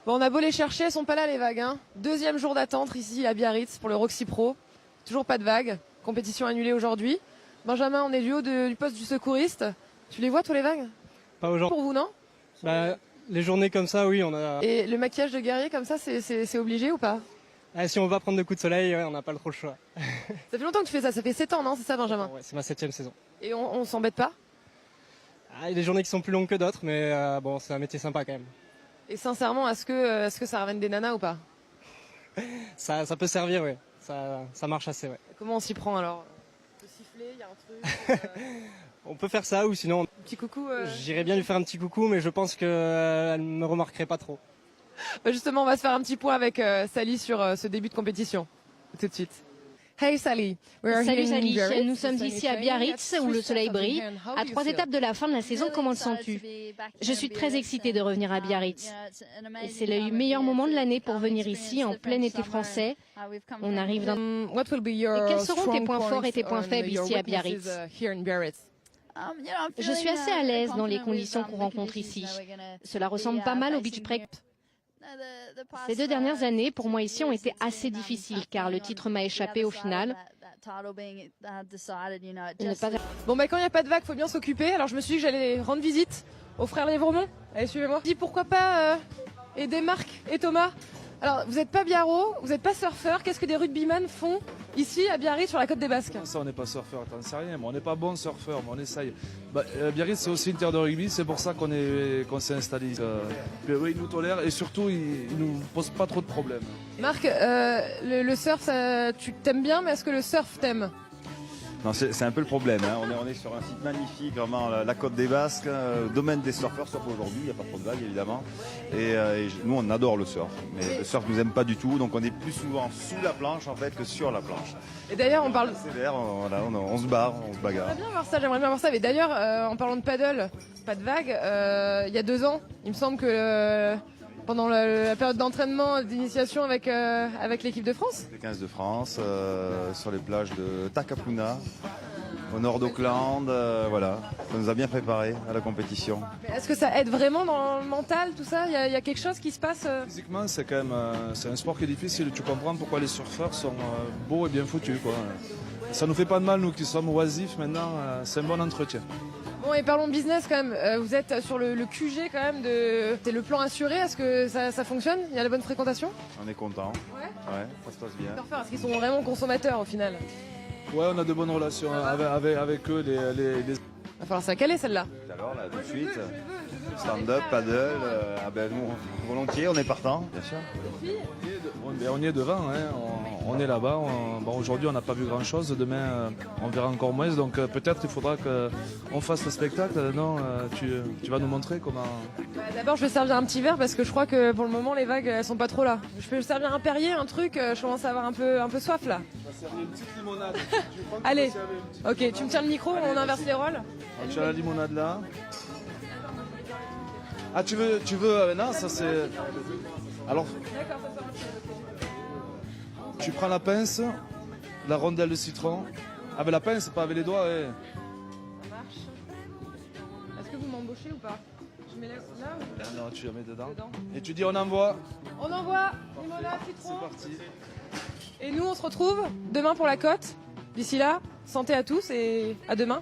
Bon, on a beau les chercher, elles sont pas là les vagues. Hein. Deuxième jour d'attente ici à Biarritz pour le Roxy Pro. Toujours pas de vagues. Compétition annulée aujourd'hui. Benjamin, on est du haut du poste du secouriste. Tu les vois toi les vagues? Pas aujourd'hui. Pour vous, non? Bah, les journées comme ça, oui, on a. Et le maquillage de guerrier comme ça, c'est obligé ou pas? Ah, si on va prendre des coups de soleil, ouais, on n'a pas trop le choix. Ça fait longtemps que tu fais ça, ça fait 7 ans, non? C'est ça, Benjamin? Ouais, c'est ma 7e saison. Et on s'embête pas? Ah, il y a des journées qui sont plus longues que d'autres, mais bon, c'est un métier sympa quand même. Et sincèrement, est-ce que ça ramène des nanas ou pas? Ça peut servir, oui. Ça marche assez, ouais. Comment on s'y prend alors? On peut siffler, il y a un truc. On peut faire ça, ou sinon, Petit coucou. j'irais bien lui faire un petit coucou, mais je pense qu'elle ne me remarquerait pas trop. Justement, on va se faire un petit point avec Sally sur ce début de compétition. Tout de suite. Hey Sally. Salut Sally, nous sommes ici à Biarritz où le soleil brille. À 3 étapes de la fin de la saison, comment te sens-tu? Je suis très excitée de revenir à Biarritz. Et c'est le meilleur moment de l'année pour venir ici en plein été français. On arrive dans... Et quels seront tes points forts et tes points faibles ici à Biarritz? Je suis assez à l'aise dans les conditions qu'on rencontre ici. Cela ressemble pas mal au beach break. Ces 2 dernières années, pour moi ici, ont été assez difficiles car le titre m'a échappé au final. Bon, bah quand il n'y a pas de vague, faut bien s'occuper. Alors je me suis dit que j'allais rendre visite aux frères Lévremont. Allez, suivez-moi. Je me dis pourquoi pas aider Marc et Thomas. Alors, vous n'êtes pas biarro, vous n'êtes pas surfeur. Qu'est-ce que des rugbyman font ici à Biarritz sur la côte des Basques? Ça, on n'est pas surfeur, t'en sais rien, mais on n'est pas bon surfeur, mais on essaye. Biarritz, c'est aussi une terre de rugby, c'est pour ça qu'on s'est installé. Oui, ils nous tolèrent et surtout, ils ne nous posent pas trop de problèmes. Marc, le surf, tu t'aimes bien, mais est-ce que le surf t'aime? Non, c'est un peu le problème. Hein. On est sur un site magnifique, vraiment la côte des Basques, domaine des surfeurs, sauf aujourd'hui, il n'y a pas trop de vagues évidemment. Et nous, on adore le surf. Mais le surf ne nous aime pas du tout, donc on est plus souvent sous la planche en fait que sur la planche. Et d'ailleurs, on parle. Sévère, on se barre, on se bagarre. J'aimerais bien voir ça. Mais d'ailleurs, en parlant de paddle, pas de vagues, il y a 2 ans, il me semble que pendant la période d'entraînement, d'initiation avec l'équipe de France. Les 15 de France, sur les plages de Takapuna, au nord d'Auckland, voilà. Ça nous a bien préparé à la compétition. Est-ce que ça aide vraiment dans le mental, tout ça? Il y a quelque chose qui se passe Physiquement, c'est quand même c'est un sport qui est difficile. Tu comprends pourquoi les surfeurs sont beaux et bien foutus, quoi. Ça nous fait pas de mal, nous qui sommes oisifs maintenant, c'est un bon entretien. Bon, et parlons business quand même. Vous êtes sur le QG quand même, c'est le plan assuré. Est-ce que ça fonctionne? Il y a la bonne fréquentation? On est content. Ouais, ça se passe bien. Est-ce qu'ils sont vraiment consommateurs au final? Ouais, on a de bonnes relations avec eux. Il va falloir se la caler celle-là. Alors là, tout de suite, stand-up, paddle, nous, volontiers, on est partant, bien sûr. On y est devant, hein. On est là-bas. Aujourd'hui, on n'a pas vu grand-chose. Demain, on verra encore moins. Donc peut-être il faudra qu'on fasse le spectacle. Non, tu vas nous montrer comment... D'abord, je vais servir un petit verre parce que je crois que pour le moment, les vagues, elles sont pas trop là. Je peux servir un Perrier, un truc. Je commence à avoir un peu soif là. On va servir une petite limonade. Allez, ok, tu me tiens le micro, on inverse les rôles. Tu as la limonade là. Ah, tu veux non, ça c'est... Alors, tu prends la pince, la rondelle de citron. Avec la pince, pas avec les doigts. Ouais. Ça marche. Est-ce que vous m'embauchez ou pas? Je mets là ou... Non, tu la mets dedans. Et tu dis on envoie. On envoie, limonade, citron. C'est parti. Et nous, on se retrouve demain pour la côte. D'ici là, santé à tous et à demain.